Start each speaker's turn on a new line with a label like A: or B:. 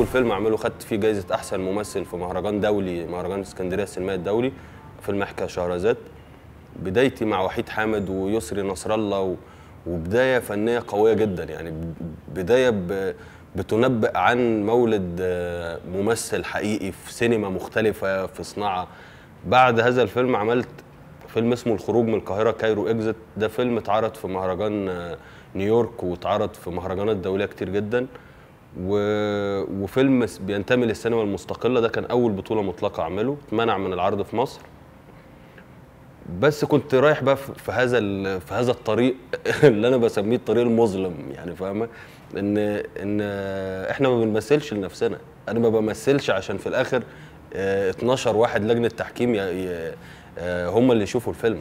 A: اول فيلم اعمله خدت فيه جائزه احسن ممثل في مهرجان دولي، مهرجان اسكندريه السينمائي الدولي، فيلم حكايه شهرزاد. بدايتي مع وحيد حامد ويسري نصر الله وبدايه فنيه قويه جدا، يعني بدايه بتنبئ عن مولد ممثل حقيقي في سينما مختلفه في صناعه. بعد هذا الفيلم عملت فيلم اسمه الخروج من القاهره كايرو اكزيت، ده فيلم اتعرض في مهرجان نيويورك واتعرض في مهرجانات دوليه كتير جدا. وفيلم بينتمي للسينما المستقله، ده كان اول بطوله مطلقه اعمله، اتمنع من العرض في مصر. بس كنت رايح بقى في هذا الطريق اللي انا بسميه الطريق المظلم، يعني فاهمه ان احنا ما بنمثلش لنفسنا. انا ما بمثلش عشان في الاخر 12 واحد لجنه تحكيم هم اللي يشوفوا الفيلم.